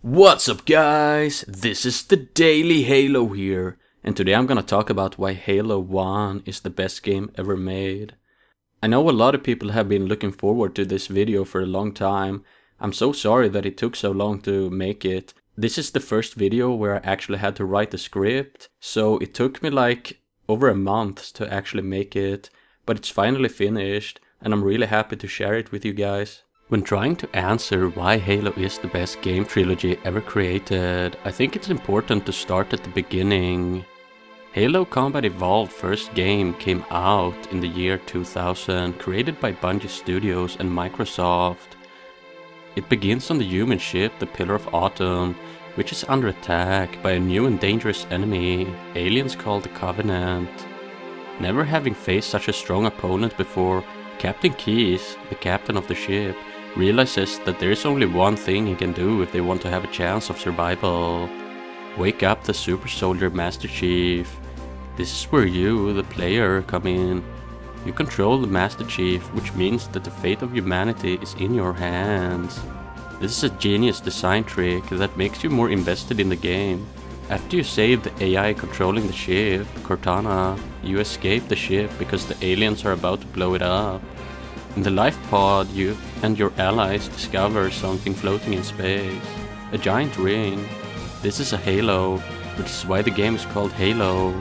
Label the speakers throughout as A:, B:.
A: What's up guys, this is the Daily Halo here, and today I'm gonna talk about why Halo 1 is the best game ever made. I know a lot of people have been looking forward to this video for a long time. I'm so sorry that it took so long to make it. This is the first video where I actually had to write the script, so it took me like over a month to actually make it, but it's finally finished and I'm really happy to share it with you guys. When trying to answer why Halo is the best game trilogy ever created, I think it's important to start at the beginning. Halo Combat Evolved first game came out in the year 2000, created by Bungie Studios and Microsoft. It begins on the human ship, the Pillar of Autumn, which is under attack by a new and dangerous enemy, aliens called the Covenant. Never having faced such a strong opponent before, Captain Keyes, the captain of the ship, realizes that there is only one thing he can do if they want to have a chance of survival. Wake up the Super Soldier Master Chief. This is where you, the player, come in. You control the Master Chief, which means that the fate of humanity is in your hands. This is a genius design trick that makes you more invested in the game. After you save the AI controlling the ship, Cortana, you escape the ship because the aliens are about to blow it up. In the life pod, you and your allies discover something floating in space. A giant ring. This is a halo, which is why the game is called Halo.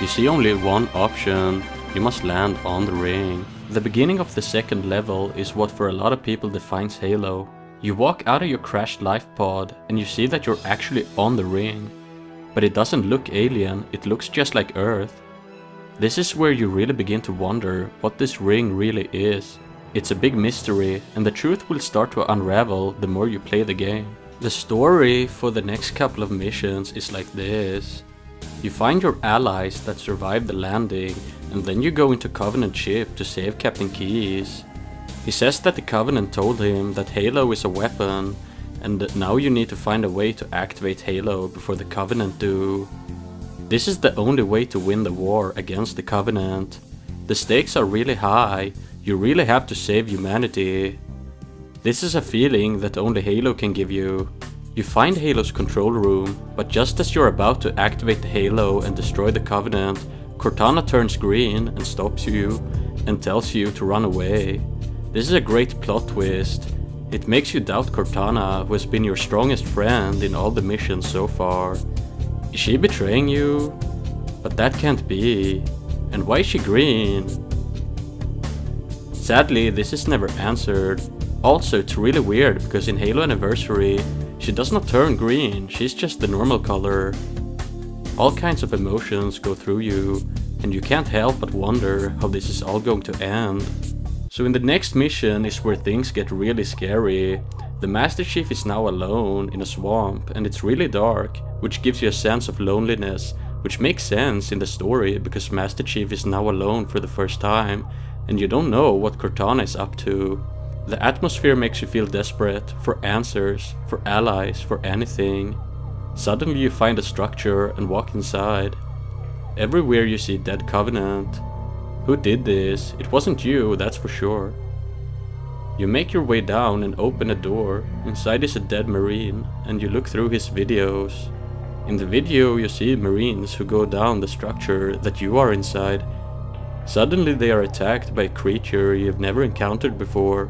A: You see only one option. You must land on the ring. The beginning of the second level is what for a lot of people defines Halo. You walk out of your crashed life pod and you see that you're actually on the ring. But it doesn't look alien, it looks just like Earth. This is where you really begin to wonder what this ring really is. It's a big mystery, and the truth will start to unravel the more you play the game. The story for the next couple of missions is like this. You find your allies that survived the landing, and then you go into Covenant ship to save Captain Keyes. He says that the Covenant told him that Halo is a weapon, and that now you need to find a way to activate Halo before the Covenant do. This is the only way to win the war against the Covenant. The stakes are really high, you really have to save humanity. This is a feeling that only Halo can give you. You find Halo's control room, but just as you're about to activate the Halo and destroy the Covenant, Cortana turns green and stops you and tells you to run away. This is a great plot twist. It makes you doubt Cortana, who has been your strongest friend in all the missions so far. Is she betraying you? But that can't be. And why is she green? Sadly, this is never answered. Also, it's really weird because in Halo Anniversary, she does not turn green, she's just the normal color. All kinds of emotions go through you, and you can't help but wonder how this is all going to end. So in the next mission is where things get really scary. The Master Chief is now alone in a swamp, and it's really dark, which gives you a sense of loneliness, which makes sense in the story because Master Chief is now alone for the first time, and you don't know what Cortana is up to. The atmosphere makes you feel desperate for answers, for allies, for anything. Suddenly you find a structure and walk inside. Everywhere you see dead Covenant. Who did this? It wasn't you, that's for sure. You make your way down and open a door. Inside is a dead Marine, and you look through his videos. In the video you see Marines who go down the structure that you are inside. Suddenly they are attacked by a creature you've never encountered before.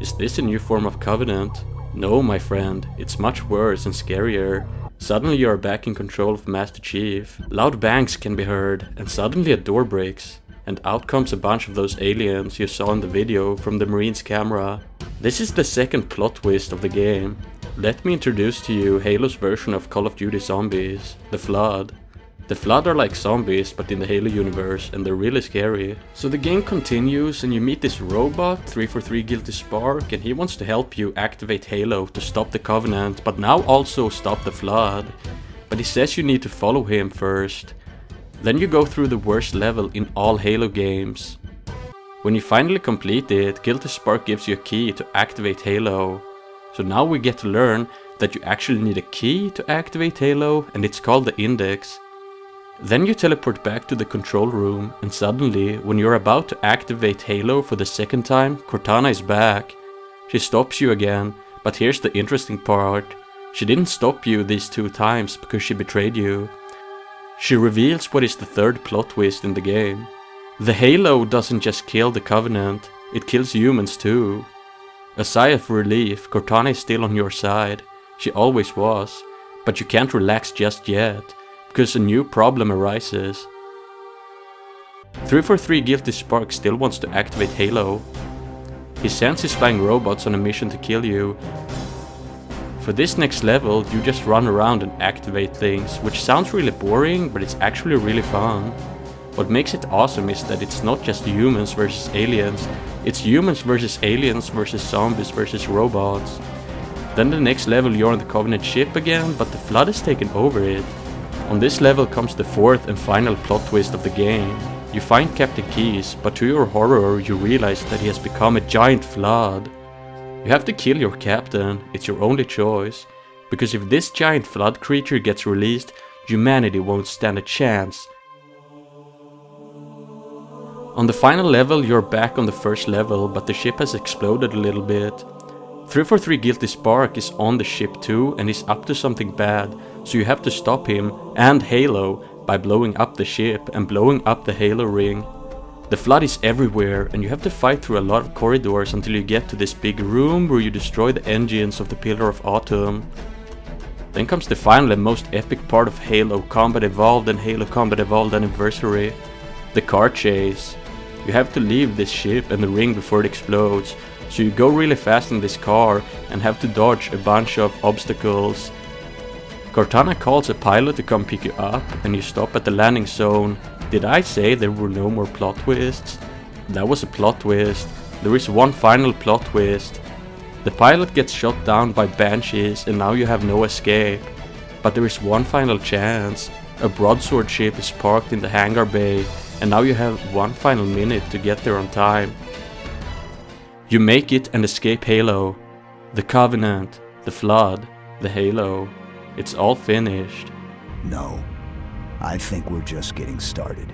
A: Is this a new form of Covenant? No, my friend, it's much worse and scarier. Suddenly you are back in control of Master Chief. Loud bangs can be heard, and suddenly a door breaks. And out comes a bunch of those aliens you saw in the video from the Marine's camera. This is the second plot twist of the game. Let me introduce to you Halo's version of Call of Duty Zombies, the Flood. The Flood are like zombies but in the Halo universe, and they're really scary. So the game continues and you meet this robot, 343 Guilty Spark, and he wants to help you activate Halo to stop the Covenant, but now also stop the Flood. But he says you need to follow him first. Then you go through the worst level in all Halo games. When you finally complete it, Guilty Spark gives you a key to activate Halo. So now we get to learn that you actually need a key to activate Halo, and it's called the Index. Then you teleport back to the control room, and suddenly, when you're about to activate Halo for the second time, Cortana is back. She stops you again, but here's the interesting part. She didn't stop you these 2 times because she betrayed you. She reveals what is the 3rd plot twist in the game. The Halo doesn't just kill the Covenant, it kills humans too. A sigh of relief, Cortana is still on your side. She always was. But you can't relax just yet, because a new problem arises. 343 Guilty Spark still wants to activate Halo. He sends his flying robots on a mission to kill you. For this next level, you just run around and activate things, which sounds really boring, but it's actually really fun. What makes it awesome is that it's not just humans versus aliens, it's humans versus aliens versus zombies versus robots. Then the next level you're on the Covenant ship again, but the Flood has taken over it. On this level comes the 4th and final plot twist of the game. You find Captain Keyes, but to your horror you realize that he has become a giant Flood. You have to kill your captain, it's your only choice, because if this giant Flood creature gets released, humanity won't stand a chance. On the final level you're back on the first level, but the ship has exploded a little bit. 343 Guilty Spark is on the ship too and he's up to something bad, so you have to stop him and Halo by blowing up the ship and blowing up the Halo ring. The Flood is everywhere and you have to fight through a lot of corridors until you get to this big room where you destroy the engines of the Pillar of Autumn. Then comes the final and most epic part of Halo Combat Evolved and Halo Combat Evolved Anniversary, the car chase. You have to leave this ship and the ring before it explodes, so you go really fast in this car and have to dodge a bunch of obstacles. Cortana calls a pilot to come pick you up and you stop at the landing zone. Did I say there were no more plot twists? That was a plot twist. There is one final plot twist. The pilot gets shot down by banshees and now you have no escape. But there is one final chance. A broadsword ship is parked in the hangar bay and now you have one final minute to get there on time. You make it and escape Halo. The Covenant, the Flood, the Halo. It's all finished.
B: No, I think we're just getting started.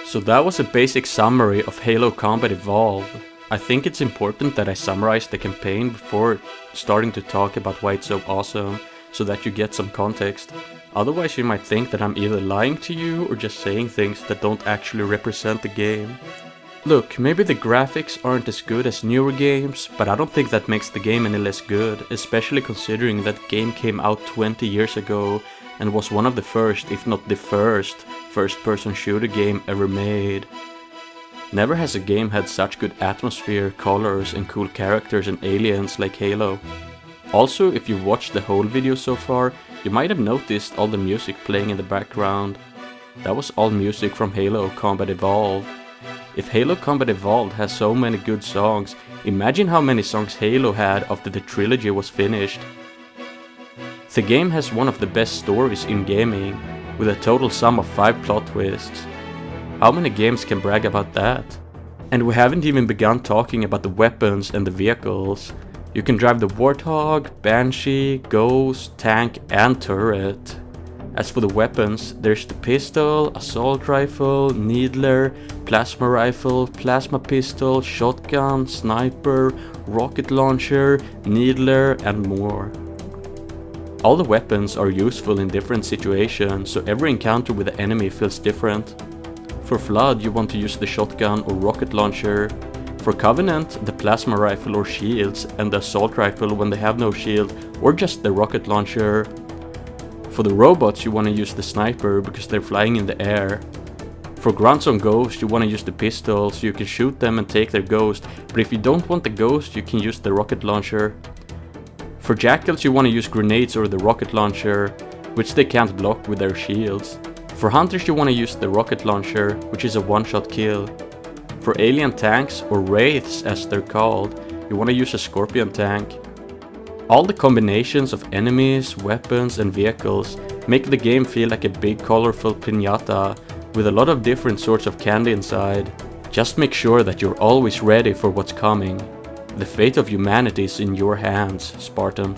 A: So that was a basic summary of Halo Combat Evolved. I think it's important that I summarize the campaign before starting to talk about why it's so awesome, so that you get some context. Otherwise you might think that I'm either lying to you or just saying things that don't actually represent the game. Look, maybe the graphics aren't as good as newer games, but I don't think that makes the game any less good, especially considering that game came out 20 years ago and was one of the first, if not the first-person shooter game ever made. Never has a game had such good atmosphere, colors and cool characters and aliens like Halo. Also, if you've watched the whole video so far, you might have noticed all the music playing in the background. That was all music from Halo Combat Evolved. If Halo Combat Evolved has so many good songs, imagine how many songs Halo had after the trilogy was finished. The game has one of the best stories in gaming, with a total sum of 5 plot twists. How many games can brag about that? And we haven't even begun talking about the weapons and the vehicles. You can drive the Warthog, Banshee, Ghost, Tank and Turret. As for the weapons, there's the pistol, assault rifle, needler, plasma rifle, plasma pistol, shotgun, sniper, rocket launcher, needler and more. All the weapons are useful in different situations, so every encounter with the enemy feels different. For Flood you want to use the shotgun or rocket launcher. For Covenant, the plasma rifle or shields, and the assault rifle when they have no shield, or just the rocket launcher. For the robots you want to use the sniper because they're flying in the air. For grunts on Ghost you want to use the pistol so you can shoot them and take their ghost, but if you don't want the ghost you can use the rocket launcher. For Jackals you want to use grenades or the rocket launcher, which they can't block with their shields. For Hunters you want to use the rocket launcher, which is a one-shot kill. For alien tanks, or wraiths as they're called, you want to use a scorpion tank. All the combinations of enemies, weapons and vehicles make the game feel like a big colorful piñata with a lot of different sorts of candy inside. Just make sure that you're always ready for what's coming. The fate of humanity is in your hands, Spartan.